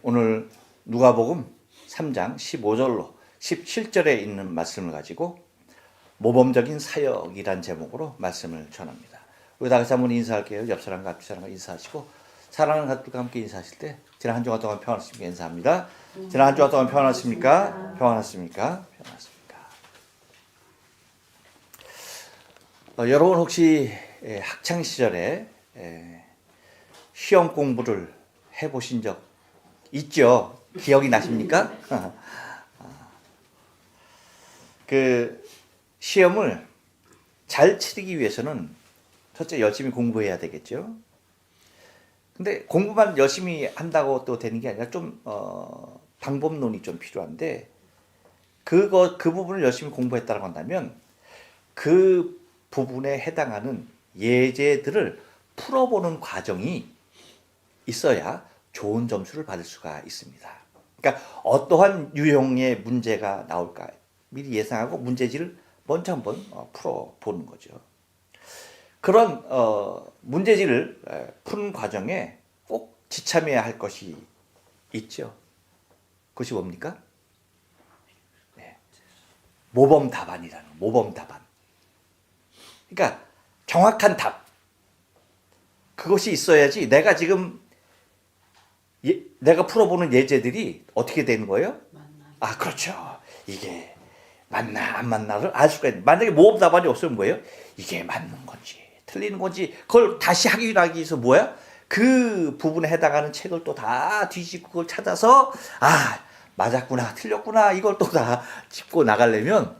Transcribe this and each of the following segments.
오늘 누가복음 3장 15절로 17절에 있는 말씀을 가지고 모범적인 사역이란 제목으로 말씀을 전합니다. 우리 다 같이 한번 인사할게요. 옆 사람과 앞 사람과 인사하시고 사랑하는 가족들과 함께 인사하실 때 지난 한 주간 동안 평안하십니까? 인사합니다. 지난 한 주간 동안 평안하십니까? 평안하십니까? 평안하십니까? 여러분 혹시 학창 시절에 시험 공부를 해보신 적 있죠? 기억이 나십니까? 그 시험을 잘 치르기 위해서는 첫째 열심히 공부해야 되겠죠. 근데 공부만 열심히 한다고 또 되는 게 아니라 좀 방법론이 좀 필요한데 그 부분을 열심히 공부했다고 한다면 그 부분에 해당하는 예제들을 풀어보는 과정이 있어야 좋은 점수를 받을 수가 있습니다. 그러니까 어떠한 유형의 문제가 나올까 미리 예상하고 문제지를 먼저 한번 풀어보는 거죠. 그런 문제지를 푸는 과정에 꼭 지참해야 할 것이 있죠. 그것이 뭡니까? 네. 모범 답안이라는 모범 답안. 그러니까 정확한 답. 그것이 있어야지 내가 지금 내가 풀어보는 예제들이 어떻게 되는 거예요? 아, 그렇죠. 이게 맞나 안 맞나를 알 수가 있는. 만약에 모범 답안이 없으면 뭐예요? 이게 맞는 건지 틀리는 건지 그걸 다시 확인하기 위해서 뭐야? 그 부분에 해당하는 책을 또 다 뒤집고 그걸 찾아서 아, 맞았구나 틀렸구나 이걸 또 다 짚고 나가려면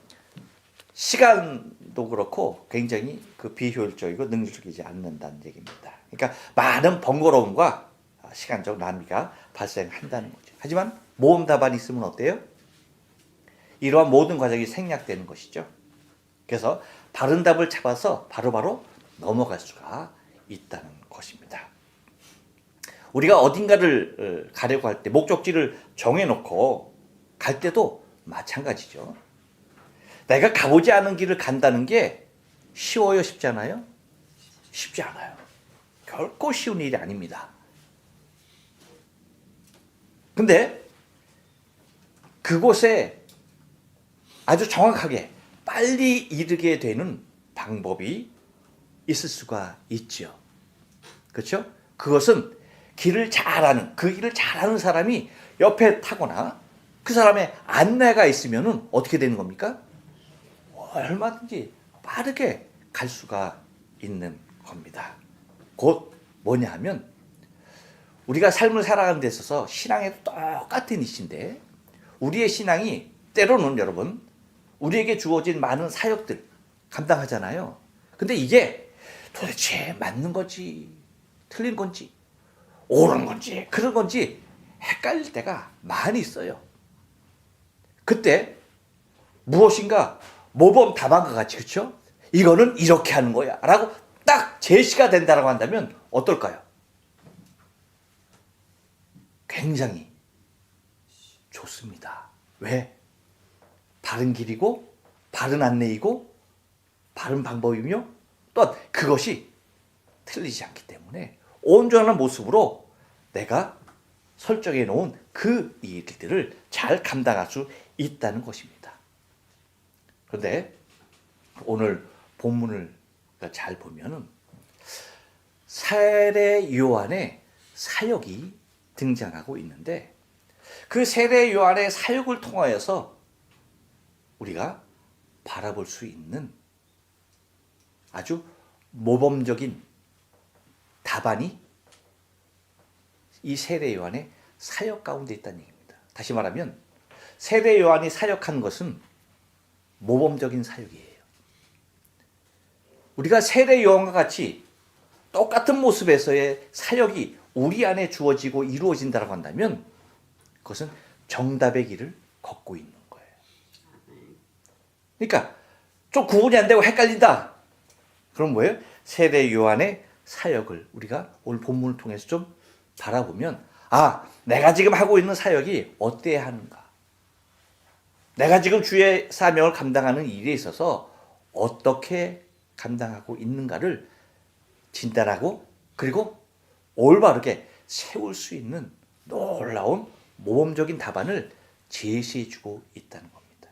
시간도 그렇고 굉장히 그 비효율적이고 능률적이지 않는다는 얘기입니다. 그러니까 많은 번거로움과 시간적 낭비가 발생한다는 거죠. 하지만 모범 답안이 있으면 어때요? 이러한 모든 과정이 생략되는 것이죠. 그래서 바른 답을 잡아서 바로바로 넘어갈 수가 있다는 것입니다. 우리가 어딘가를 가려고 할 때 목적지를 정해놓고 갈 때도 마찬가지죠. 내가 가보지 않은 길을 간다는 게 쉬워요? 쉽지 않아요? 쉽지 않아요. 결코 쉬운 일이 아닙니다. 근데 그곳에 아주 정확하게 빨리 이르게 되는 방법이 있을 수가 있죠. 그렇죠? 그것은 길을 잘 아는, 그 길을 잘 아는 사람이 옆에 타거나 그 사람의 안내가 있으면은 어떻게 되는 겁니까? 얼마든지 빠르게 갈 수가 있는 겁니다. 곧 뭐냐 하면 우리가 삶을 살아가는 데 있어서 신앙에도 똑같은 이치인데 우리의 신앙이 때로는 여러분 우리에게 주어진 많은 사역들 감당하잖아요. 근데 이게 도대체 맞는 건지 틀린 건지 옳은 건지 그런 건지 헷갈릴 때가 많이 있어요. 그때 무엇인가 모범 답안과 같이 그렇죠? 이거는 이렇게 하는 거야 라고 딱 제시가 된다고 한다면 어떨까요? 굉장히 좋습니다. 왜? 바른 길이고 바른 안내이고 바른 방법이며 또 그것이 틀리지 않기 때문에 온전한 모습으로 내가 설정해 놓은 그 일들을 잘 감당할 수 있다는 것입니다. 그런데 오늘 본문을 잘 보면은 세례 요한의 사역이 등장하고 있는데 그 세례 요한의 사역을 통하여서 우리가 바라볼 수 있는 아주 모범적인 답안이 이 세례 요한의 사역 가운데 있다는 얘기입니다. 다시 말하면 세례 요한이 사역한 것은 모범적인 사역이에요. 우리가 세례 요한과 같이 똑같은 모습에서의 사역이 우리 안에 주어지고 이루어진다고 한다면 그것은 정답의 길을 걷고 있는 거예요. 그러니까 좀 구분이 안 되고 헷갈린다. 그럼 뭐예요? 세례 요한의 사역을 우리가 오늘 본문을 통해서 좀 바라보면 아, 내가 지금 하고 있는 사역이 어때야 하는가? 내가 지금 주의 사명을 감당하는 일에 있어서 어떻게 감당하고 있는가를 진단하고 그리고 올바르게 세울 수 있는 놀라운 모범적인 답안을 제시해주고 있다는 겁니다.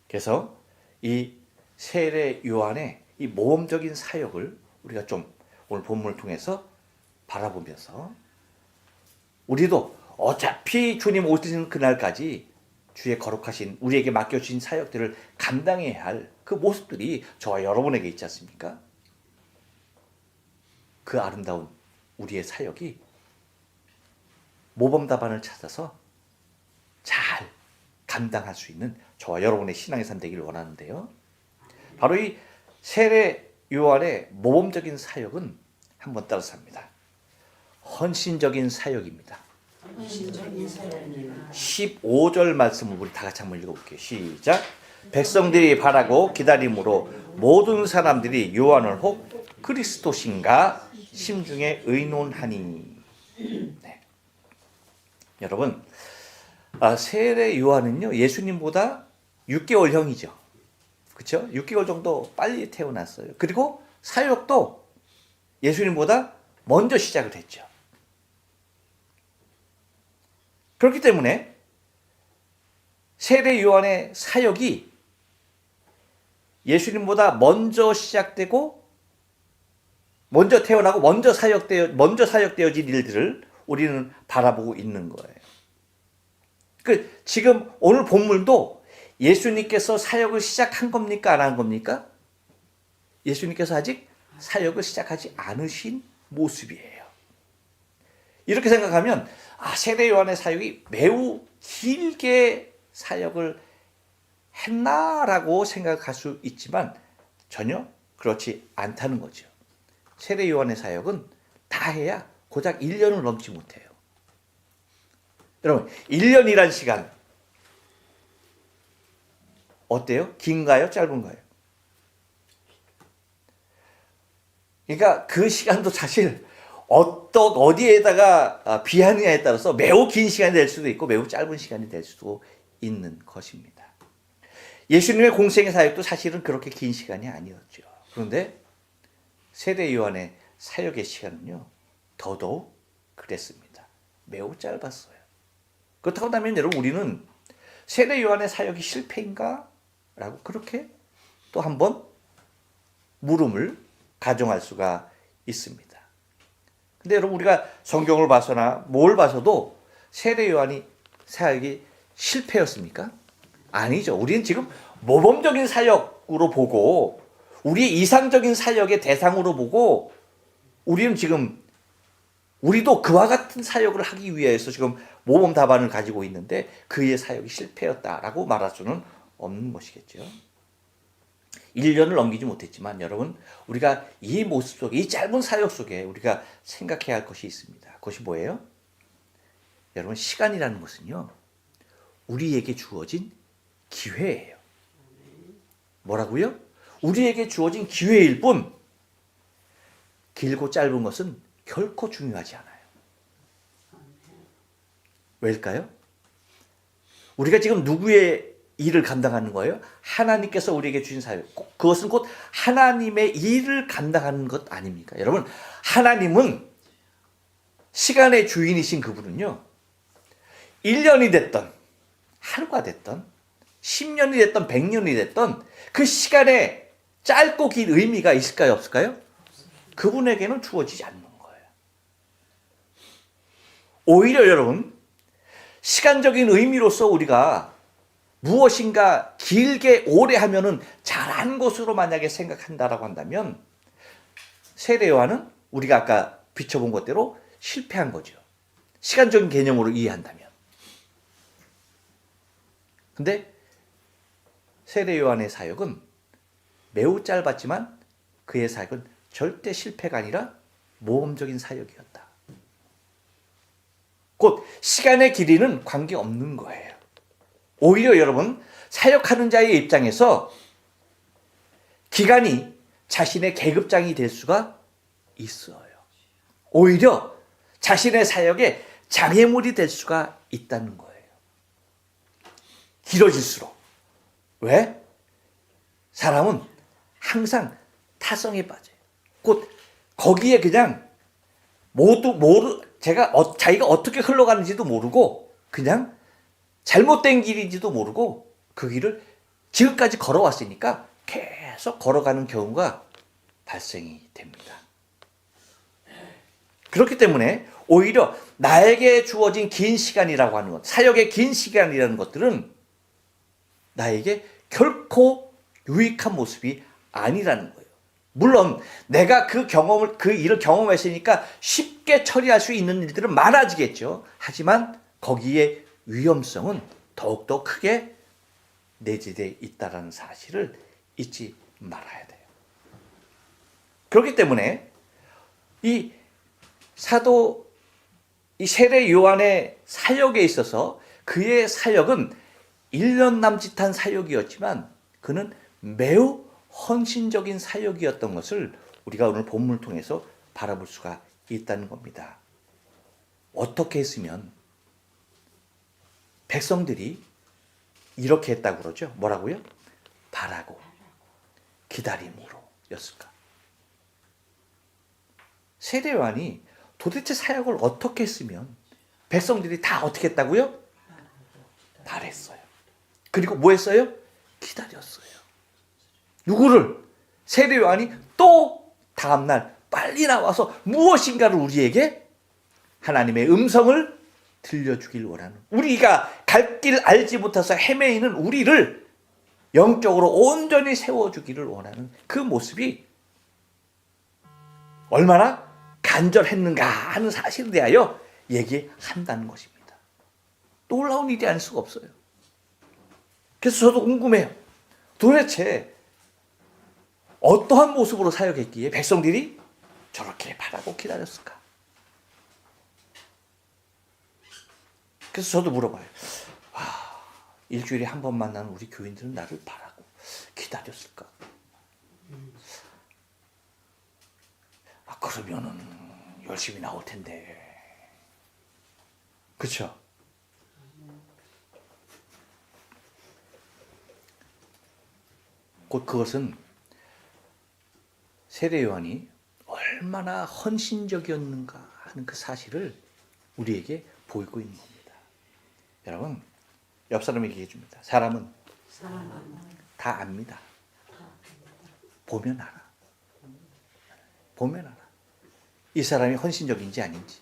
그래서 이 세례 요한의 이 모범적인 사역을 우리가 좀 오늘 본문을 통해서 바라보면서 우리도 어차피 주님 오시는 그날까지 주의 거룩하신 우리에게 맡겨주신 사역들을 감당해야 할 그 모습들이 저와 여러분에게 있지 않습니까? 그 아름다운 우리의 사역이 모범 답안을 찾아서 잘 감당할 수 있는 저와 여러분의 신앙의 삶 되기를 원하는데요. 바로 이 세례 요한의 모범적인 사역은 한번 따라서 합니다. 헌신적인 사역입니다. 15절 말씀을 우리 다 같이 한번 읽어볼게요. 시작. 백성들이 바라고 기다림으로 모든 사람들이 요한을 혹 그리스도신가 심중에 의논하니. 네. 여러분, 세례 요한은요 예수님보다 6개월형이죠. 그렇죠? 6개월 정도 빨리 태어났어요. 그리고 사역도 예수님보다 먼저 시작을 했죠. 그렇기 때문에 세례 요한의 사역이 예수님보다 먼저 시작되고 먼저 태어나고 먼저 사역되어진 일들을 우리는 바라보고 있는 거예요. 지금 오늘 본문도 예수님께서 사역을 시작한 겁니까? 안 한 겁니까? 예수님께서 아직 사역을 시작하지 않으신 모습이에요. 이렇게 생각하면 세례 요한의 사역이 매우 길게 사역을 했나라고 생각할 수 있지만 전혀 그렇지 않다는 거죠. 세례 요한의 사역은 다 해야 고작 1년을 넘지 못해요. 여러분, 1년이란 시간 어때요? 긴가요? 짧은가요? 그러니까 그 시간도 사실 어디에다가 비하느냐에 따라서 매우 긴 시간이 될 수도 있고 매우 짧은 시간이 될 수도 있는 것입니다. 예수님의 공생의 사역도 사실은 그렇게 긴 시간이 아니었죠. 그런데 세례 요한의 사역의 시간은요 더더욱 그랬습니다. 매우 짧았어요. 그렇다고 하면 여러분 우리는 세례 요한의 사역이 실패인가? 라고 그렇게 또 한번 물음을 가정할 수가 있습니다. 근데 여러분 우리가 성경을 봐서나 뭘 봐서도 세례 요한이 사역이 실패였습니까? 아니죠. 우리는 지금 모범적인 사역으로 보고 우리의 이상적인 사역의 대상으로 보고 우리는 지금 우리도 그와 같은 사역을 하기 위해서 지금 모범 답안을 가지고 있는데 그의 사역이 실패였다라고 말할 수는 없는 것이겠죠. 1년을 넘기지 못했지만 여러분 우리가 이 모습 속에 이 짧은 사역 속에 우리가 생각해야 할 것이 있습니다. 그것이 뭐예요? 여러분 시간이라는 것은요 우리에게 주어진 기회예요. 뭐라고요? 우리에게 주어진 기회일 뿐 길고 짧은 것은 결코 중요하지 않아요. 왜일까요? 우리가 지금 누구의 일을 감당하는 거예요? 하나님께서 우리에게 주신 사역. 그것은 곧 하나님의 일을 감당하는 것 아닙니까? 여러분, 하나님은 시간의 주인이신 그분은요. 1년이 됐던, 하루가 됐던, 10년이 됐던, 100년이 됐던 그 시간에 짧고 긴 의미가 있을까요? 없을까요? 그분에게는 주어지지 않는 거예요. 오히려 여러분, 시간적인 의미로서 우리가 무엇인가 길게 오래 하면은 잘한 것으로 만약에 생각한다라고 한다면 세례 요한은 우리가 아까 비춰본 것대로 실패한 거죠. 시간적인 개념으로 이해한다면. 근데 세례 요한의 사역은 매우 짧았지만 그의 사역은 절대 실패가 아니라 모범적인 사역이었다. 곧 시간의 길이는 관계없는 거예요. 오히려 여러분 사역하는 자의 입장에서 기간이 자신의 계급장이 될 수가 있어요. 오히려 자신의 사역에 장애물이 될 수가 있다는 거예요. 길어질수록. 왜? 사람은 항상 타성에 빠져요. 곧 거기에 그냥 자기가 어떻게 흘러가는지도 모르고 그냥 잘못된 길인지도 모르고 그 길을 지금까지 걸어왔으니까 계속 걸어가는 경우가 발생이 됩니다. 그렇기 때문에 오히려 나에게 주어진 긴 시간이라고 하는 것, 사역의 긴 시간이라는 것들은 나에게 결코 유익한 모습이 아니라는 거예요. 물론 내가 그 일을 경험했으니까 쉽게 처리할 수 있는 일들은 많아지겠죠. 하지만 거기에 위험성은 더욱더 크게 내재되어 있다는 사실을 잊지 말아야 돼요. 그렇기 때문에 이 세례 요한의 사역에 있어서 그의 사역은 1년 남짓한 사역이었지만 그는 매우 헌신적인 사역이었던 것을 우리가 오늘 본문을 통해서 바라볼 수가 있다는 겁니다. 어떻게 했으면 백성들이 이렇게 했다고 그러죠? 뭐라고요? 바라고 기다림으로였을까? 세례 요한이 도대체 사역을 어떻게 했으면 백성들이 다 어떻게 했다고요? 바랬어요. 그리고 뭐 했어요? 기다렸어요. 누구를? 세례 요한이 또 다음날 빨리 나와서 무엇인가를 우리에게 하나님의 음성을 들려주길 원하는, 우리가 갈 길 알지 못해서 헤매이는 우리를 영적으로 온전히 세워주기를 원하는 그 모습이 얼마나 간절했는가 하는 사실에 대하여 얘기한다는 것입니다. 놀라운 일이 아닐 수가 없어요. 그래서 저도 궁금해요. 도대체 어떠한 모습으로 사역했기에 백성들이 저렇게 바라고 기다렸을까? 그래서 저도 물어봐요. 일주일에 한 번 만나는 우리 교인들은 나를 바라고 기다렸을까? 그러면은 열심히 나올 텐데. 그렇죠? 곧 그것은 세례 요한이 얼마나 헌신적이었는가 하는 그 사실을 우리에게 보이고 있는 겁니다. 여러분, 옆 사람에게 얘기해 줍니다. 사람은 다 압니다. 보면 알아. 보면 알아. 이 사람이 헌신적인지 아닌지.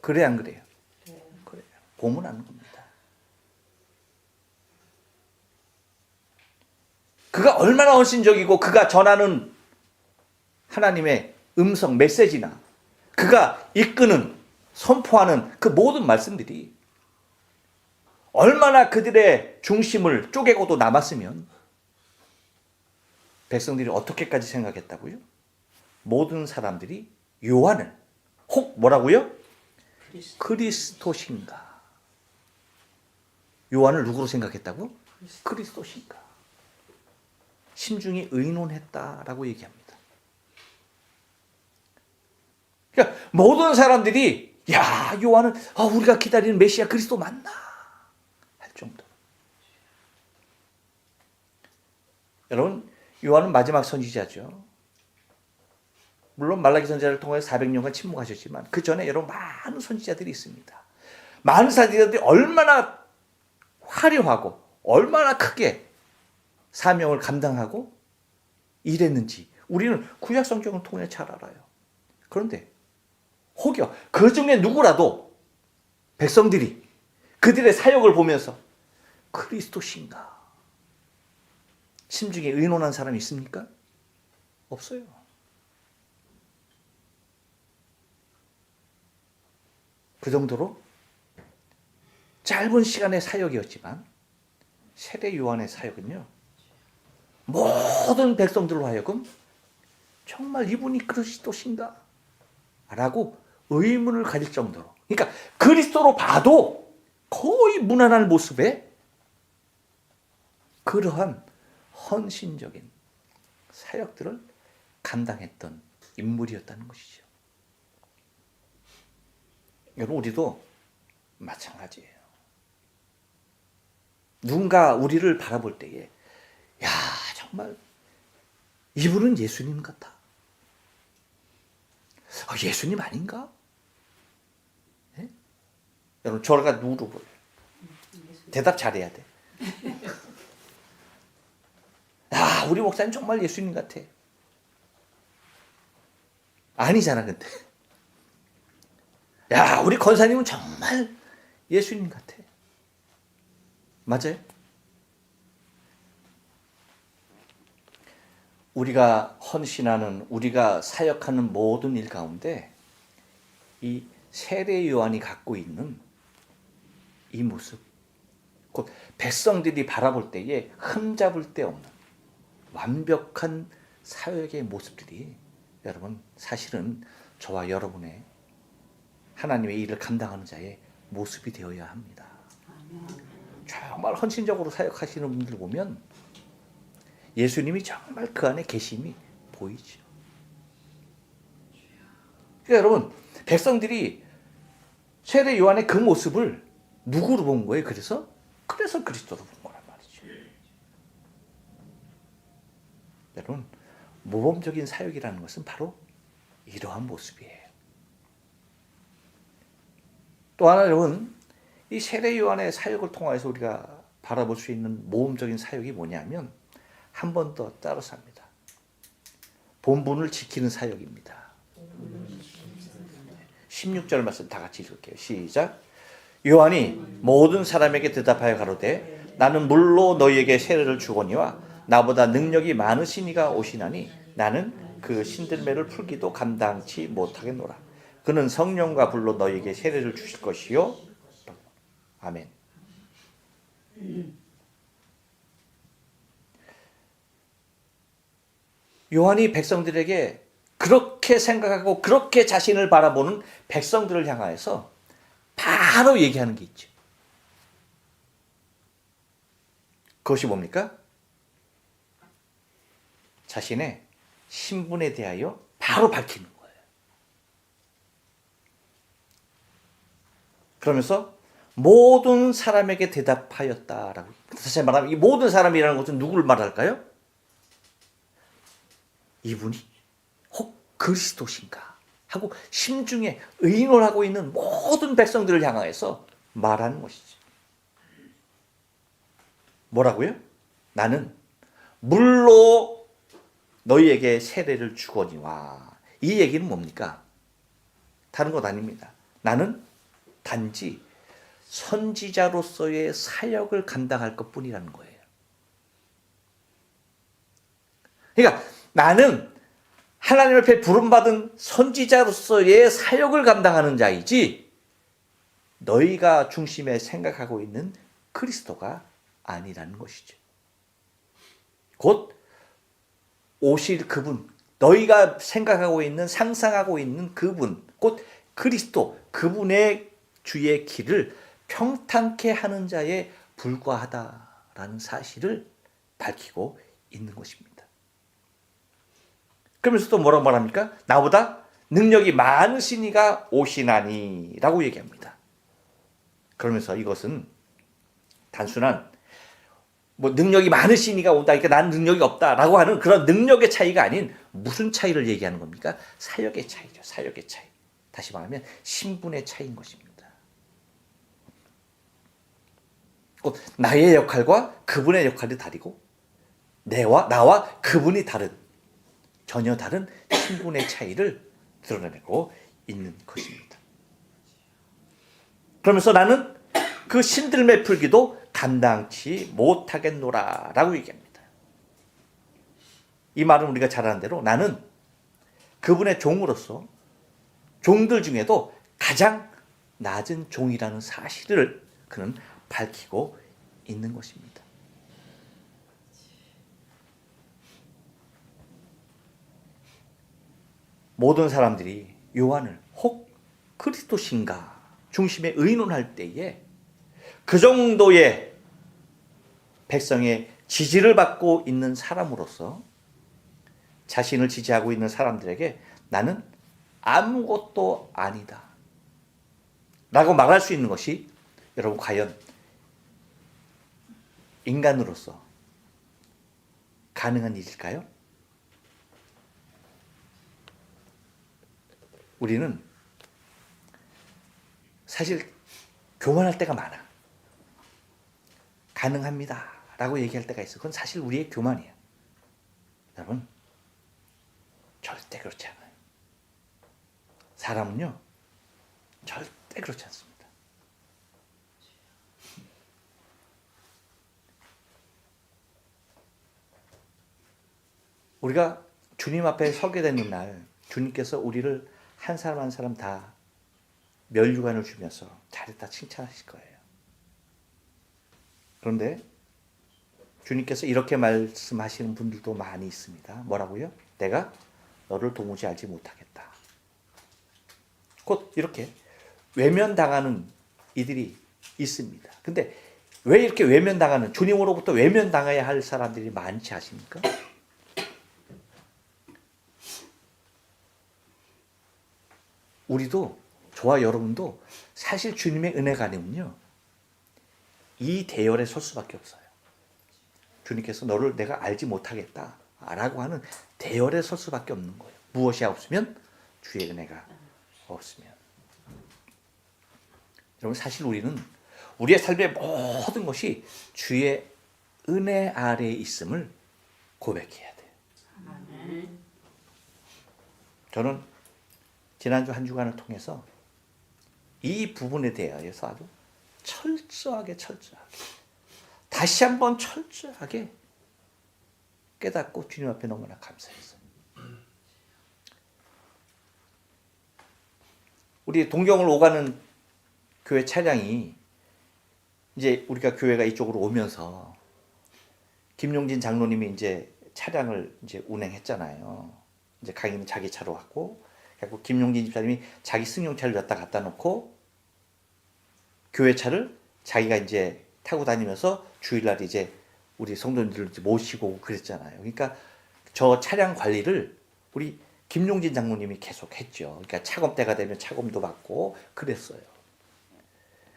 그래 안 그래요? 그래요. 보면 아는 겁니다. 그가 얼마나 헌신적이고 그가 전하는 하나님의 음성, 메시지나 그가 이끄는, 선포하는 그 모든 말씀들이 얼마나 그들의 중심을 쪼개고도 남았으면 백성들이 어떻게까지 생각했다고요? 모든 사람들이 요한을 혹 뭐라고요? 그리스도신가? 요한을 누구로 생각했다고? 그리스도신가? 심중이 의논했다라고 얘기합니다. 그러니까 모든 사람들이 야, 요한은 우리가 기다리는 메시아 그리스도 맞나? 할 정도. 여러분, 요한은 마지막 선지자죠. 물론 말라기 선지자를 통해 400년간 침묵하셨지만 그 전에 여러분 많은 선지자들이 있습니다. 많은 선지자들이 얼마나 화려하고 얼마나 크게 사명을 감당하고 일했는지 우리는 구약 성경을 통해 잘 알아요. 그런데 혹여 그 중에 누구라도 백성들이 그들의 사역을 보면서 그리스도신가? 심중에 의논한 사람이 있습니까? 없어요. 그 정도로 짧은 시간의 사역이었지만 세례 요한의 사역은요, 모든 백성들로 하여금 정말 이분이 그리스도신가? 라고 의문을 가질 정도로, 그러니까 그리스도로 봐도 거의 무난한 모습의 그러한 헌신적인 사역들을 감당했던 인물이었다는 것이죠. 여러분, 우리도 마찬가지예요. 누군가 우리를 바라볼 때에 야, 정말 이분은 예수님 같아. 예수님 아닌가? 여러분 저가 누구로 보여요? 대답 잘해야 돼. 야, 우리 목사님 정말 예수님 같아. 아니잖아, 근데. 야, 우리 권사님은 정말 예수님 같아. 맞아요? 우리가 헌신하는, 우리가 사역하는 모든 일 가운데 이 세례 요한이 갖고 있는 이 모습, 곧 백성들이 바라볼 때에 흠잡을 데 없는 완벽한 사역의 모습들이 여러분 사실은 저와 여러분의 하나님의 일을 감당하는 자의 모습이 되어야 합니다. 정말 헌신적으로 사역하시는 분들 보면 예수님이 정말 그 안에 계심이 보이죠. 그러니까 여러분 백성들이 세례 요한의 그 모습을 누구로 본 거예요? 그래서 그리스도로 본 거란 말이죠. 여러분 모범적인 사역이라는 것은 바로 이러한 모습이에요. 또 하나 여러분 이 세례 요한의 사역을 통해서 우리가 바라볼 수 있는 모범적인 사역이 뭐냐면 한 번 더 따라서 합니다. 본분을 지키는 사역입니다. 16절 말씀 다 같이 읽을게요. 시작. 요한이 모든 사람에게 대답하여 가로되 나는 물로 너희에게 세례를 주거니와 나보다 능력이 많으신 이가 오시나니 나는 그 신들매를 풀기도 감당치 못하겠노라. 그는 성령과 불로 너희에게 세례를 주실 것이요. 아멘. 요한이 백성들에게 그렇게 생각하고 그렇게 자신을 바라보는 백성들을 향하여서 바로 얘기하는 게 있죠. 그것이 뭡니까? 자신의 신분에 대하여 바로 밝히는 거예요. 그러면서 모든 사람에게 대답하였다라고. 다시 말하면 이 모든 사람이라는 것은 누구를 말할까요? 이분이 혹 그리스도신가 하고 심중에 의논하고 있는 모든 백성들을 향하여서 말하는 것이죠. 뭐라고요? 나는 물로 너희에게 세례를 주거니와. 이 얘기는 뭡니까? 다른 것 아닙니다. 나는 단지 선지자로서의 사역을 감당할 것뿐이라는 거예요. 그러니까 나는 하나님 앞에 부름받은 선지자로서의 사역을 감당하는 자이지 너희가 중심에 생각하고 있는 그리스도가 아니라는 것이죠. 곧 오실 그분, 너희가 생각하고 있는 상상하고 있는 그분, 곧 그리스도, 그분의 주의 길을 평탄케 하는 자에 불과하다라는 사실을 밝히고 있는 것입니다. 그러면서 또 뭐라고 말합니까? 나보다 능력이 많으신 이가 오시나니 라고 얘기합니다. 그러면서 이것은 단순한 능력이 많으신 이가 온다, 그러니까 난 능력이 없다라고 하는 그런 능력의 차이가 아닌 무슨 차이를 얘기하는 겁니까? 사역의 차이죠. 사역의 차이. 다시 말하면 신분의 차이인 것입니다. 곧 나의 역할과 그분의 역할이 다르고 나와 그분이 다른 전혀 다른 신분의 차이를 드러내고 있는 것입니다. 그러면서 나는 그 신들매 풀기도 감당치 못하겠노라 라고 얘기합니다. 이 말은 우리가 잘 아는 대로 나는 그분의 종으로서 종들 중에도 가장 낮은 종이라는 사실을 그는 밝히고 있는 것입니다. 모든 사람들이 요한을 혹 그리스도신가 중심에 의논할 때에 그 정도의 백성의 지지를 받고 있는 사람으로서 자신을 지지하고 있는 사람들에게 나는 아무것도 아니다 라고 말할 수 있는 것이 여러분 과연 인간으로서 가능한 일일까요? 우리는 사실 교만할 때가 많아. 가능합니다 라고 얘기할 때가 있어. 그건 사실 우리의 교만이야. 여러분, 절대 그렇지 않아요. 사람은요, 절대 그렇지 않습니다. 우리가 주님 앞에 서게 되는 날, 주님께서 우리를 한 사람 한 사람 다 멸류관을 주면서 잘했다 칭찬하실 거예요. 그런데 주님께서 이렇게 말씀하시는 분들도 많이 있습니다. 뭐라고요? 내가 너를 도무지 알지 못하겠다. 곧 이렇게 외면당하는 이들이 있습니다. 근데 왜 이렇게 외면당하는, 주님으로부터 외면당해야 할 사람들이 많지 않습니까? 우리도, 저와 여러분도 사실 주님의 은혜가 아니면요, 이 대열에 설 수밖에 없어요. 주님께서 너를 내가 알지 못하겠다 라고 하는 대열에 설 수밖에 없는 거예요. 무엇이 없으면? 주의 은혜가 없으면. 여러분, 사실 우리는 우리의 삶의 모든 것이 주의 은혜 아래에 있음을 고백해야 돼요. 저는 지난주 한 주간을 통해서 이 부분에 대하여서 아주 철저하게 다시 한번 철저하게 깨닫고 주님 앞에 너무나 감사했어요. 우리 동경을 오가는 교회 차량이 이제 우리가 교회가 이쪽으로 오면서 김용진 장로님이 이제 차량을 이제 운행했잖아요. 이제 강의는 자기 차로 하고, 그리고 김용진 집사님이 자기 승용차를 갖다 놓고 교회 차를 자기가 이제 타고 다니면서 주일날 이제 우리 성도님들을 모시고 그랬잖아요. 그러니까 저 차량 관리를 우리 김용진 장로님이 계속 했죠. 그러니까 차검 때가 되면 차검도 받고 그랬어요.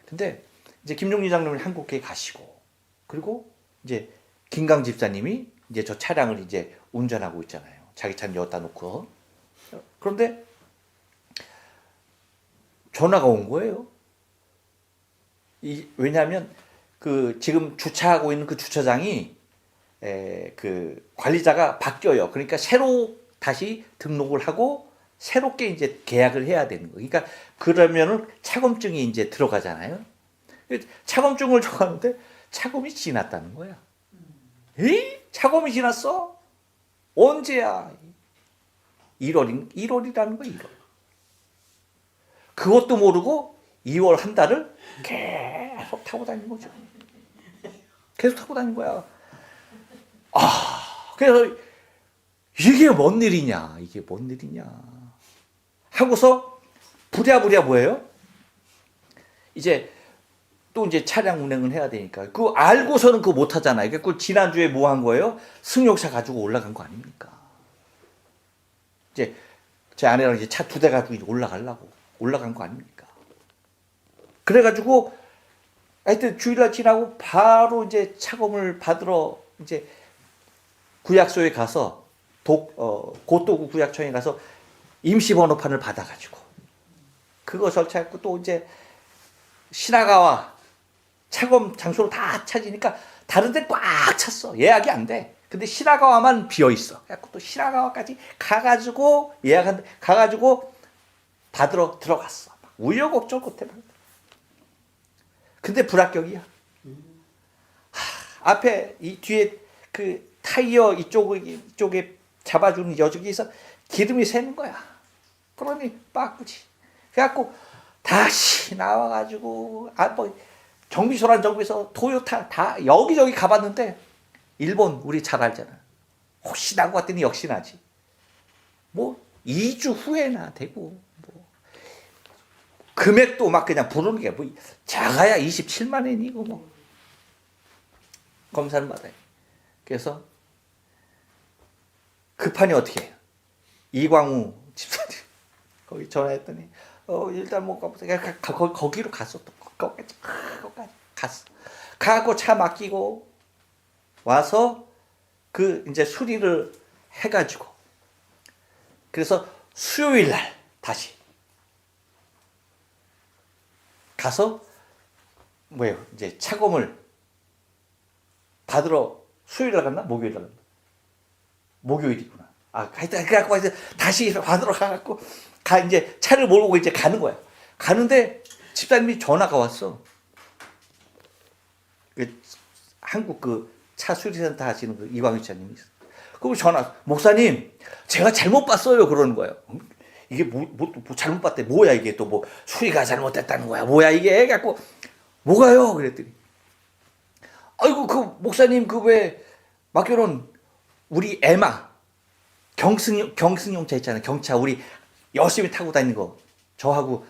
근데 이제 김용진 장로님이 한국에 가시고, 그리고 이제 김강 집사님이 이제 저 차량을 이제 운전하고 있잖아요. 자기 차는 여기다 놓고. 그런데 전화가 온 거예요. 왜냐하면 그 지금 주차하고 있는 그 주차장이 그 관리자가 바뀌어요. 그러니까 새로 다시 등록을 하고 새롭게 이제 계약을 해야 되는 거예요. 그러니까 그러면은 차검증이 이제 들어가잖아요. 차검증을 줘가는데 차검이 지났다는 거야. 에이? 차검이 지났어? 언제야? 1월이라는 거야, 1월. 그것도 모르고 2월 한 달을 계속 타고 다닌 거죠. 계속 타고 다닌 거야. 그래서 이게 뭔 일이냐, 이게 뭔 일이냐 하고서 부랴부랴 뭐예요? 이제 또 이제 차량 운행을 해야 되니까 그거 알고서는 그거 못 하잖아요. 그 지난주에 뭐 한 거예요? 승용차 가지고 올라간 거 아닙니까? 이제 제 아내랑 이제 차 2대 가지고 이제 올라간 거 아닙니까? 그래가지고 하여튼 주일날 지나고 바로 이제 차검을 받으러 이제 구약소에 가서 고도구 구약청에 가서 임시번호판을 받아가지고 그거 설치했고, 또 이제 신화가와 차검 장소를 다 찾으니까 다른 데는 꽉 찼어. 예약이 안 돼. 근데 신화가와만 비어 있어. 그래갖고 또 신화가와까지 가가지고 가가지고 받으러 들어갔어. 우여곡절 끝에. 근데 불합격이야. 앞에 이 뒤에 그 타이어 이쪽에 잡아주는 여기서 기름이 새는 거야. 그러니 빠꾸지. 그래갖고 다시 나와가지고 정비소란 정비소, 토요타 다 여기저기 가봤는데 일본 우리 잘 알잖아. 혹시 나고 갔더니 역시나지. 뭐 2주 후에나 되고, 뭐 금액도 막 그냥 부르는 게 뭐 작아야 27만 원이고 뭐 검사를 받아요. 그래서 급하니 어떻게 해요? 이광우 집사님 거기 전화했더니 일단 뭐 거기로 갔어. 또 거기까지 갔어. 가고 차 맡기고 와서 그 이제 수리를 해가지고, 그래서 수요일 날 다시 가서 뭐예요? 이제 차검을 받으러 수요일 날 갔나? 목요일 날 갔나? 목요일이구나. 하여튼 그래갖고 다시 받으러 가갖고 이제 차를 몰고 이제 가는 거야. 가는데 집사님이 전화가 왔어. 한국 그 차 수리센터 하시는 그 이광희 차님이 있어. 그럼 전화, 목사님, 제가 잘못 봤어요. 그러는 거예요. 이게 뭐 잘못 봤대. 뭐야 이게 또 뭐 수리가 잘못됐다는 거야. 뭐야 이게? 갖고 뭐가요? 그랬더니 아이고 그 목사님 그 왜 맡겨놓은 우리 에마 경승용차 있잖아요. 경차 우리 열심히 타고 다니는 거. 저하고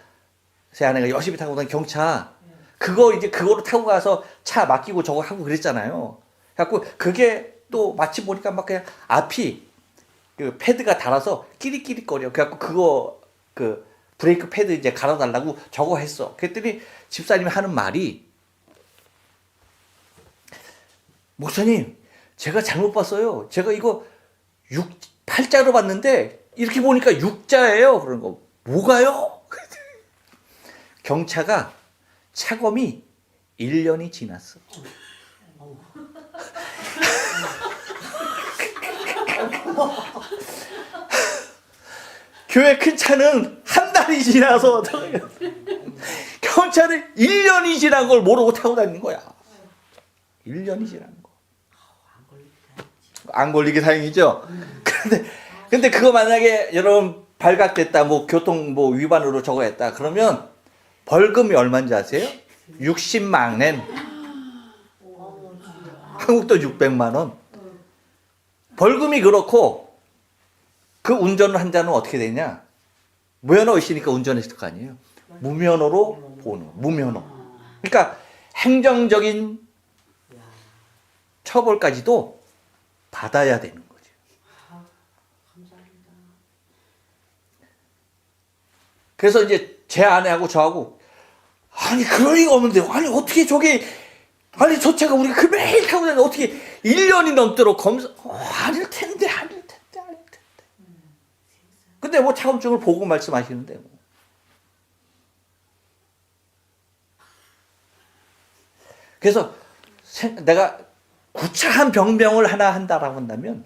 제 아내가 열심히 타고 다니는 경차. 그거 이제 그거로 타고 가서 차 맡기고 저거 하고 그랬잖아요. 그래갖고 그게 또 마침 보니까 막 그냥 앞이 그 패드가 달아서 끼리끼리거려. 그래갖고 그거 그 브레이크 패드 이제 갈아달라고 저거 했어. 그랬더니 집사님이 하는 말이 목사님 제가 잘못 봤어요. 제가 이거 8자로 봤는데 이렇게 보니까 6자예요. 그런 거 뭐가요? 경차가 차검이 1년이 지났어. 교회 큰 차는 한 달이 지나서 경차는 1년이 지난 걸 모르고 타고 다니는 거야. 1년이 지난 거. 안 걸리게 다행이죠. 근데 그거 만약에 여러분 발각됐다, 뭐 교통 뭐 위반으로 저거 했다, 그러면 벌금이 얼마인지 아세요? 60만 엔. 한국 돈 600만 원. 벌금이 그렇고 그 운전을 한 자는 어떻게 되냐? 무면허 있으니까 운전했을 거 아니에요. 무면허로 보는 무면허. 그러니까 행정적인 처벌까지도 받아야 되는 거죠. 그래서 이제 제 아내하고 저하고 아니 그럴 리가 없는데 아니 어떻게 저게 아니 저 차가 우리가 그 매일 타고 다니는데 어떻게 1년이 넘도록 검사 아닐 텐데. 근데 뭐 차검증을 보고 말씀하시는데 뭐. 그래서 내가 구차한 병명을 하나 한다라고 한다면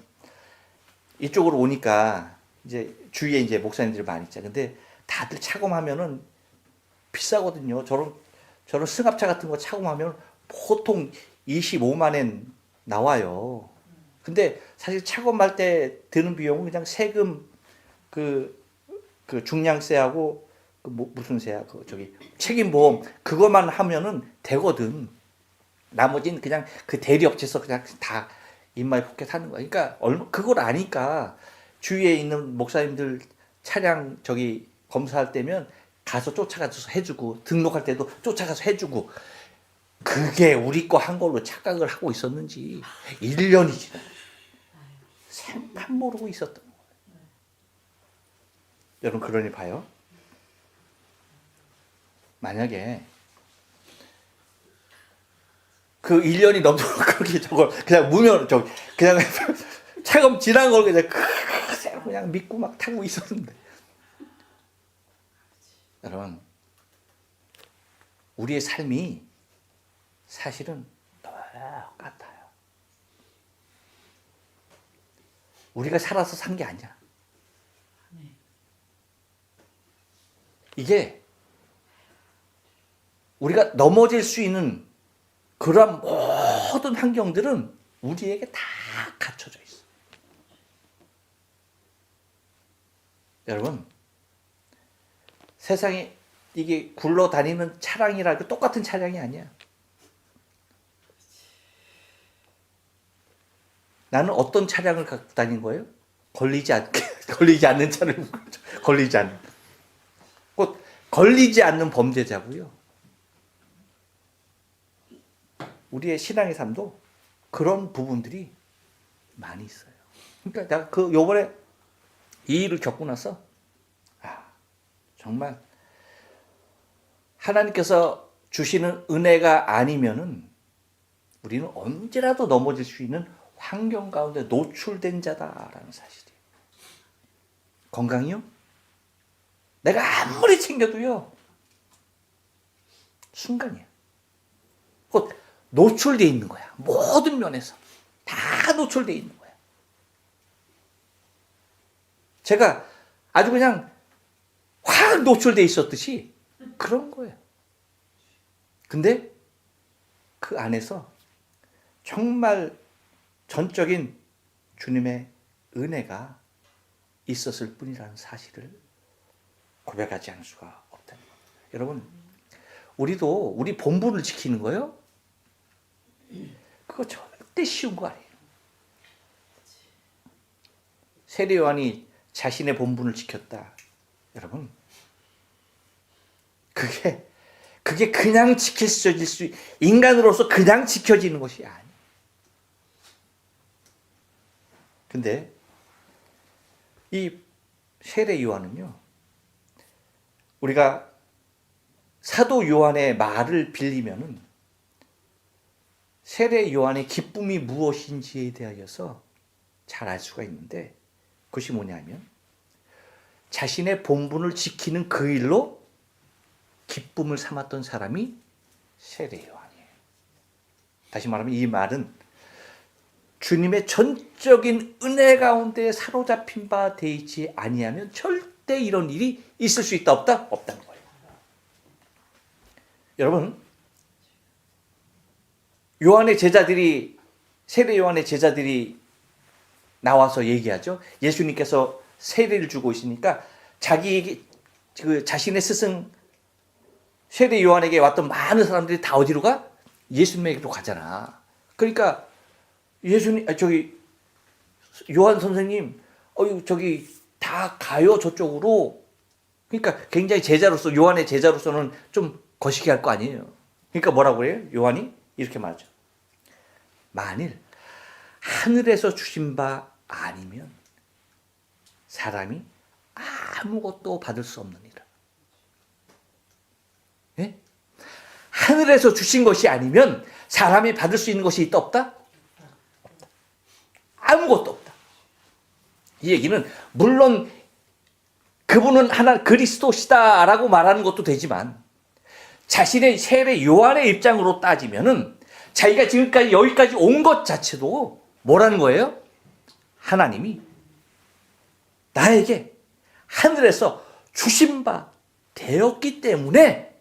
이쪽으로 오니까 이제 주위에 이제 목사님들이 많이 있잖아요. 근데 다들 차검하면은 비싸거든요. 저런 승합차 같은 거 차검하면 보통 25만 엔 나와요. 근데 사실 차검할 때 드는 비용은 그냥 세금 그 중량세하고 무슨 세야 저기 책임보험 그것만 하면은 되거든. 나머지는 그냥 그 대리업체에서 그냥 다 입마에 포켓하는 거야. 그러니까 그걸 아니까 주위에 있는 목사님들 차량 저기 검사할 때면 가서 쫓아가서 해주고 등록할 때도 쫓아가서 해주고 그게 우리 거 한 걸로 착각을 하고 있었는지 1년이 지나 생판 모르고 있었던 거예요. 여러분 그러니 봐요. 만약에 그 1년이 넘도록 그렇게 저걸 그냥 그냥 차검 지난 걸 그냥 믿고 막 타고 있었는데 여러분 우리의 삶이 사실은 똑같아요. 우리가 살아서 산 게 아니야. 이게 우리가 넘어질 수 있는 그런 모든 환경들은 우리에게 다 갖춰져 있어. 여러분 세상에 이게 굴러다니는 차량이라고 똑같은 차량이 아니야. 나는 어떤 차량을 갖고 다닌 거예요? 걸리지 않는 차를 걸리지 않는. 곧 걸리지 않는 범죄자고요. 우리의 신앙의 삶도 그런 부분들이 많이 있어요. 그러니까 내가 요번에 이 일을 겪고 나서 정말 하나님께서 주시는 은혜가 아니면은 우리는 언제라도 넘어질 수 있는 환경 가운데 노출된 자다라는 사실이에요. 건강이요? 내가 아무리 챙겨도요 순간이야. 노출되어 있는 거야. 모든 면에서 다 노출되어 있는 거야. 제가 아주 그냥 확 노출되어 있었듯이 그런 거예요. 근데 그 안에서 정말 전적인 주님의 은혜가 있었을 뿐이라는 사실을 고백하지 않을 수가 없다는 겁니다. 여러분, 우리도 우리 본분을 지키는 거요? 그거 절대 쉬운 거 아니에요. 세례 요한이 자신의 본분을 지켰다. 여러분, 그게 그냥 지켜질 수, 인간으로서 그냥 지켜지는 것이 아니에요. 근데 이 세례 요한은요, 우리가 사도 요한의 말을 빌리면은 세례 요한의 기쁨이 무엇인지에 대하여서 잘 알 수가 있는데, 그것이 뭐냐면 자신의 본분을 지키는 그 일로 기쁨을 삼았던 사람이 세례 요한이에요. 다시 말하면 이 말은 주님의 전적인 은혜 가운데 사로잡힌 바 되지 아니하면 절대 이런 일이 있을 수 있다 없다? 없다는 거예요. 여러분, 요한의 제자들이, 세례 요한의 제자들이 나와서 얘기하죠. 예수님께서 세례를 주고 있으니까 자신의 스승 세례 요한에게 왔던 많은 사람들이 다 어디로 가? 예수님에게로 가잖아. 그러니까 요한 선생님, 저기 다 가요, 저쪽으로. 그러니까 굉장히 제자로서, 요한의 제자로서는 좀 거시기 할 거 아니에요. 그러니까 뭐라고 그래요? 요한이 이렇게 말하죠. 만일 하늘에서 주신 바 아니면 사람이 아무것도 받을 수 없느니라. 예? 하늘에서 주신 것이 아니면 사람이 받을 수 있는 것이 있다 없다? 없다. 아무것도 없다. 이 얘기는 물론 그분은 하나 그리스도시다라고 말하는 것도 되지만 자신의 세례 요한의 입장으로 따지면은 자기가 지금까지 여기까지 온 것 자체도 뭐라는 거예요? 하나님이 나에게 하늘에서 주신 바 되었기 때문에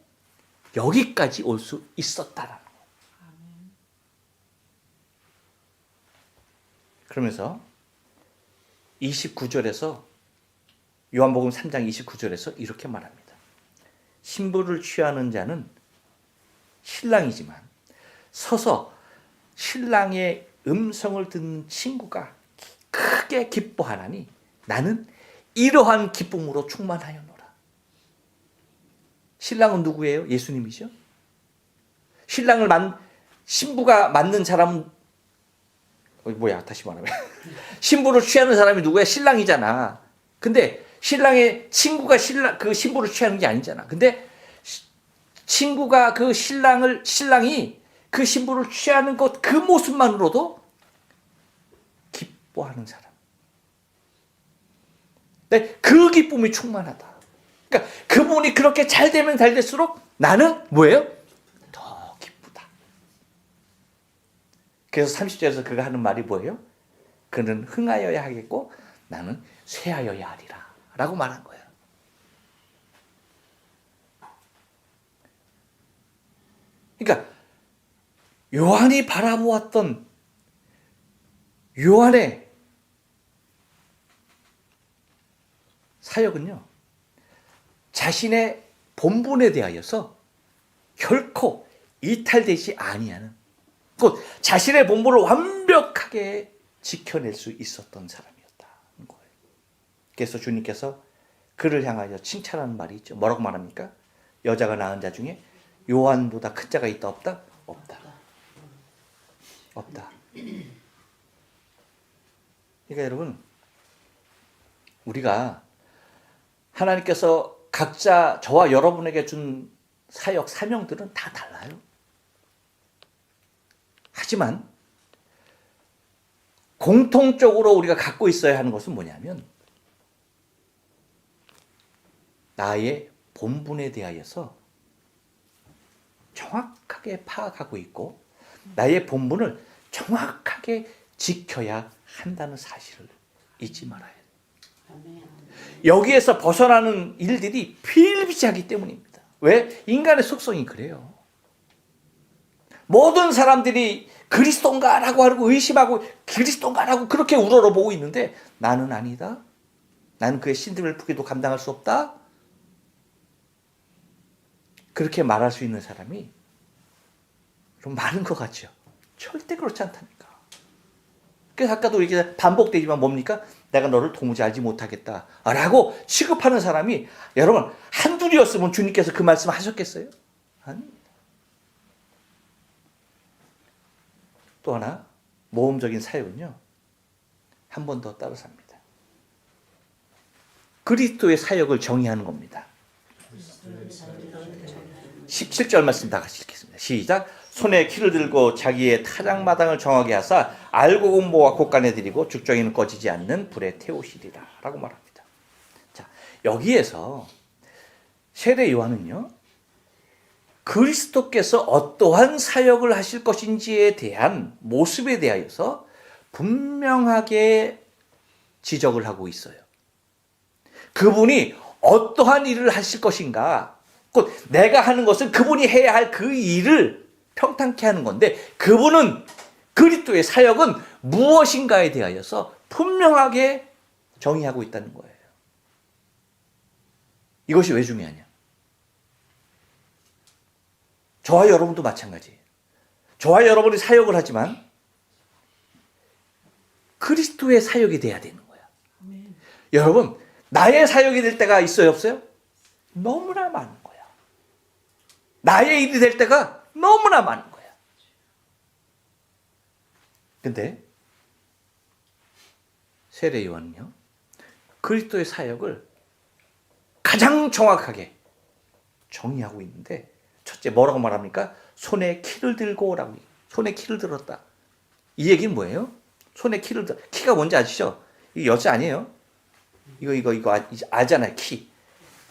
여기까지 올 수 있었다라는 거예요. 그러면서 29절에서 요한복음 3장 29절에서 이렇게 말합니다. 신부를 취하는 자는 신랑이지만 서서 신랑의 음성을 듣는 친구가 크게 기뻐하나니 나는 이러한 기쁨으로 충만하였노라. 신랑은 누구예요? 예수님이죠. 신부가 맞는 사람은 다시 말하면 신부를 취하는 사람이 누구야? 신랑이잖아. 근데 신랑의 친구가 그 신부를 취하는 게 아니잖아. 근데 친구가 신랑이 그 신부를 취하는 것, 그 모습만으로도 기뻐하는 사람. 네, 그 기쁨이 충만하다. 그러니까 그분이 그렇게 잘 되면 잘 될수록 나는 뭐예요? 더 기쁘다. 그래서 30절에서 그가 하는 말이 뭐예요? 그는 흥하여야 하겠고 나는 쇠하여야 하리라 라고 말한 거예요. 그러니까 요한이 바라보았던 요한의 사역은요, 자신의 본분에 대하여서 결코 이탈되지 아니하는, 곧 자신의 본분을 완벽하게 지켜낼 수 있었던 사람이었다는 거예요. 그래서 주님께서 그를 향하여 칭찬하는 말이 있죠. 뭐라고 말합니까? 여자가 낳은 자 중에 요한보다 큰 자가 있다 없다? 없다. 없다. 그러니까 여러분, 우리가 하나님께서 각자 저와 여러분에게 준 사역, 사명들은 다 달라요. 하지만 공통적으로 우리가 갖고 있어야 하는 것은 뭐냐면 나의 본분에 대하여서 정확하게 파악하고 있고 나의 본분을 정확하게 지켜야 한다는 사실을 잊지 말아야 돼요. 여기에서 벗어나는 일들이 비일비재하기 때문입니다. 왜? 인간의 속성이 그래요. 모든 사람들이 그리스도인가라고 하고 의심하고 그리스도인가라고 그렇게 우러러보고 있는데 나는 아니다. 나는 그의 신들을 품기도 감당할 수 없다. 그렇게 말할 수 있는 사람이 좀 많은 것 같죠. 절대 그렇지 않다니까. 그래서 아까도 이렇게 반복되지만 뭡니까? 내가 너를 도무지 알지 못하겠다 라고 취급하는 사람이 여러분 한둘이었으면 주님께서 그 말씀 하셨겠어요? 아닙니다. 또 하나 모험적인 사역은요, 한 번 더 따라서 합니다. 그리스도의 사역을 정의하는 겁니다. 17절 말씀 다 같이 읽겠습니다. 시작. 손에 키를 들고 자기의 타작마당을 정하게 하사 알곡은 모아 곳간에 들이고 죽정이는 꺼지지 않는 불에 태우시리라 라고 말합니다. 자, 여기에서 세례 요한은요, 그리스도께서 어떠한 사역을 하실 것인지에 대한 모습에 대하여서 분명하게 지적을 하고 있어요. 그분이 어떠한 일을 하실 것인가, 곧 내가 하는 것은 그분이 해야 할 그 일을 평탄케 하는 건데 그분은 그리스도의 사역은 무엇인가에 대하여서 분명하게 정의하고 있다는 거예요. 이것이 왜 중요하냐? 저와 여러분도 마찬가지예요. 저와 여러분이 사역을 하지만 그리스도의 사역이 돼야 되는 거야. 여러분, 나의 사역이 될 때가 있어요, 없어요? 너무나 많은 거야. 나의 일이 될 때가 너무나 많은 거야. 근데 세례 요한은요, 그리스도의 사역을 가장 정확하게 정의하고 있는데, 첫째 뭐라고 말합니까? 손에 키를 들고 라고. 손에 키를 들었다. 이 얘기는 뭐예요? 손에 키를 들. 키가 뭔지 아시죠? 이게 여자 아니에요? 이거 알잖아요. 키.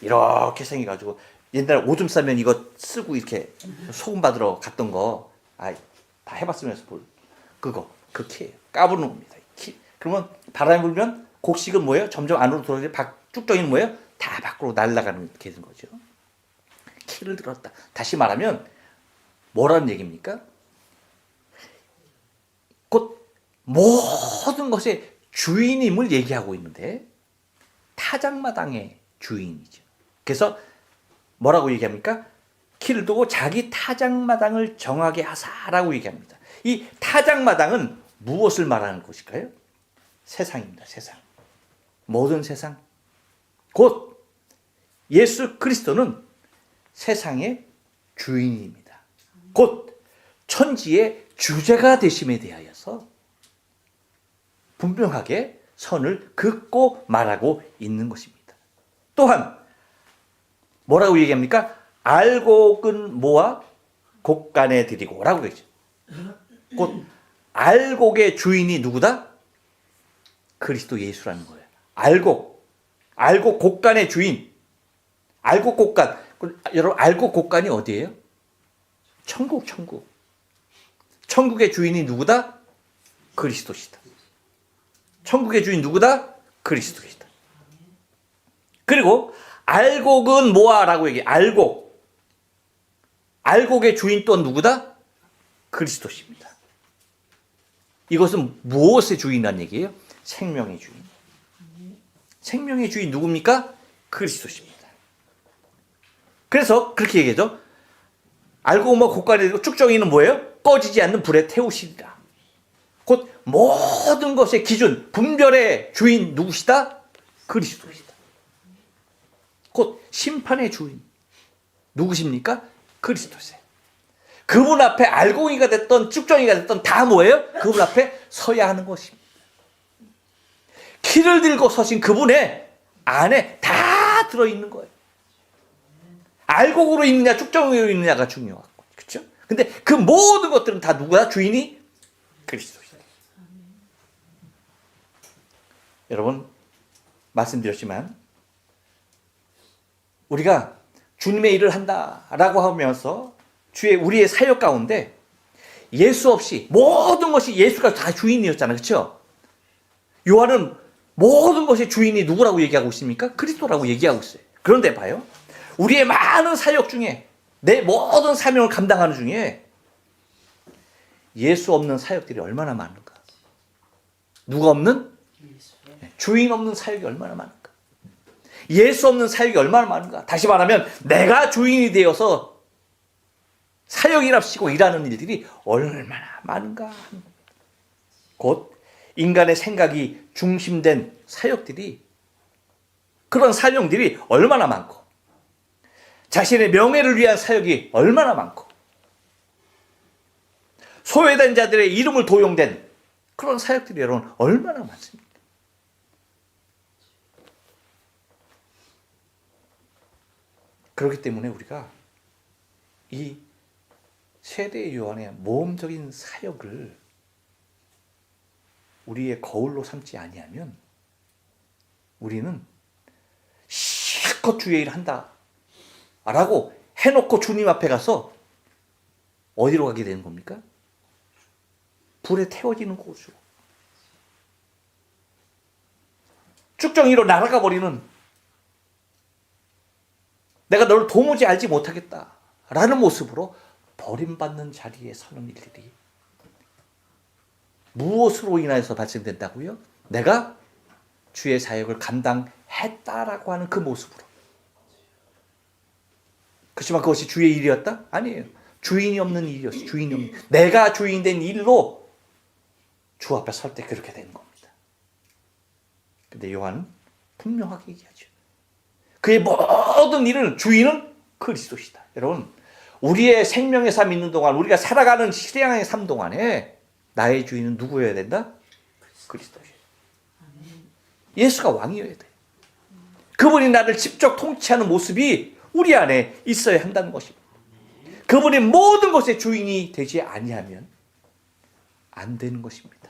이렇게 생겨가지고 옛날에 오줌 싸면 이거 쓰고 이렇게 소금 받으러 갔던 거, 다 해봤으면서 그 키예요. 까부는 겁니다. 키. 그러면 바람이 불면 곡식은 뭐예요? 점점 안으로 들어오는데 쭉정이는 뭐예요? 다 밖으로 날아가는 게 되는 거죠. 키를 들었다. 다시 말하면 뭐라는 얘기입니까? 곧 모든 것의 주인임을 얘기하고 있는데 타작마당의 주인이죠. 그래서 뭐라고 얘기합니까? 키를 두고 자기 타작마당을 정하게 하사라고 얘기합니다. 이 타작마당은 무엇을 말하는 것일까요? 세상입니다. 세상. 모든 세상. 곧 예수 그리스도는 세상의 주인입니다. 곧 천지의 주제가 되심에 대하여서 분명하게 선을 긋고 말하고 있는 것입니다. 또한 뭐라고 얘기합니까? 알곡은 모아 곡간에 들이고 라고 얘기죠. 곧 알곡의 주인이 누구다? 그리스도 예수라는 거예요. 알곡 곡간의 주인. 알곡 곡간. 여러분, 알곡 곡간이 어디예요? 천국. 천국의 주인이 누구다? 그리스도시다. 천국의 주인 누구다? 그리스도시다. 그리고 알곡은 뭐하라고 얘기해? 알곡의 주인 또한 누구다? 그리스도십니다. 이것은 무엇의 주인이라는 얘기예요? 생명의 주인. 생명의 주인 누굽니까? 그리스도십니다. 그래서 그렇게 얘기하죠. 알고 뭐 곡간에 쭉정이는 뭐예요? 꺼지지 않는 불에 태우시리라. 곧 모든 것의 기준, 분별의 주인 누구시다? 그리스도시다. 곧 심판의 주인 누구십니까? 그리스도세요. 그분 앞에 알곡이가 됐던 쭉정이가 됐던 다 뭐예요? 그분 앞에 서야 하는 것입니다. 키를 들고 서신 그분의 안에 다 들어있는 거예요. 알곡으로 있느냐 쭉정이로 있느냐가 중요하고, 그렇죠? 근데 그 모든 것들은 다 누구야? 주인이 그리스도시다. 여러분, 말씀드렸지만 우리가 주님의 일을 한다라고 하면서 우리의 사역 가운데 예수 없이 모든 것이 예수가 다 주인이었잖아요. 그렇죠? 요한은 모든 것의 주인이 누구라고 얘기하고 있습니까? 그리스도라고 얘기하고 있어요. 그런데 봐요. 우리의 많은 사역 중에 내 모든 사명을 감당하는 중에 예수 없는 사역들이 얼마나 많은가. 누가 없는? 주인 없는 사역이 얼마나 많은가. 예수 없는 사역이 얼마나 많은가. 다시 말하면 내가 주인이 되어서 사역이랍시고 일하는 일들이 얼마나 많은가. 곧 인간의 생각이 중심된 사역들이, 그런 사명들이 얼마나 많고, 자신의 명예를 위한 사역이 얼마나 많고, 소외된 자들의 이름을 도용된 그런 사역들이 여러분 얼마나 많습니까? 그렇기 때문에 우리가 이 세대 요한의 모험적인 사역을 우리의 거울로 삼지 아니하면 우리는 실컷 주의 일을 한다 라고 해놓고 주님 앞에 가서 어디로 가게 되는 겁니까? 불에 태워지는 곳으로, 쭉정이로 날아가 버리는, 내가 너를 도무지 알지 못하겠다 라는 모습으로 버림받는 자리에 서는 일들이 무엇으로 인하여서 발생된다고요? 내가 주의 사역을 감당했다라고 하는 그 모습으로. 그렇지만 그것이 주의 일이었다? 아니에요. 주인이 없는 일이었어요. 주인이 없는, 내가 주인 된 일로 주 앞에 설 때 그렇게 되는 겁니다. 근데 요한은 분명하게 얘기하죠. 그의 모든 일은 주인은 그리스도시다. 여러분, 우리의 생명의 삶 있는 동안, 우리가 살아가는 신앙의 삶 동안에 나의 주인은 누구여야 된다? 그리스도셔야 돼. 예수가 왕이어야 돼. 그분이 나를 직접 통치하는 모습이 우리 안에 있어야 한다는 것입니다. 그분이 모든 것의 주인이 되지 아니하면 안 되는 것입니다.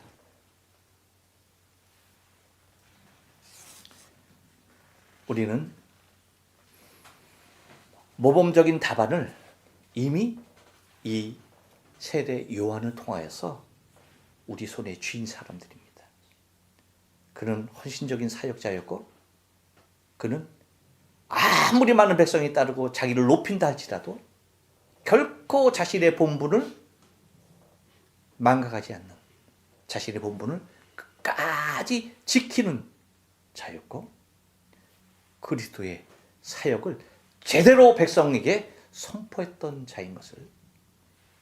우리는 모범적인 답안을 이미 이 세대 요한을 통하여서 우리 손에 쥔 사람들입니다. 그는 헌신적인 사역자였고, 그는 아무리 많은 백성이 따르고 자기를 높인다 할지라도 결코 자신의 본분을 망각하지 않는, 자신의 본분을 끝까지 지키는 자였고, 그리스도의 사역을 제대로 백성에게 선포했던 자인 것을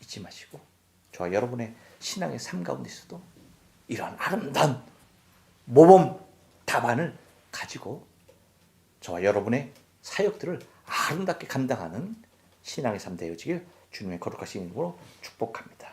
잊지 마시고, 저와 여러분의 신앙의 삶 가운데서도 이러한 아름다운 모범 답안을 가지고 저와 여러분의 사역들을 아름답게 감당하는 신앙의 삶 되어지길 주님의 거룩하신 이름으로 축복합니다.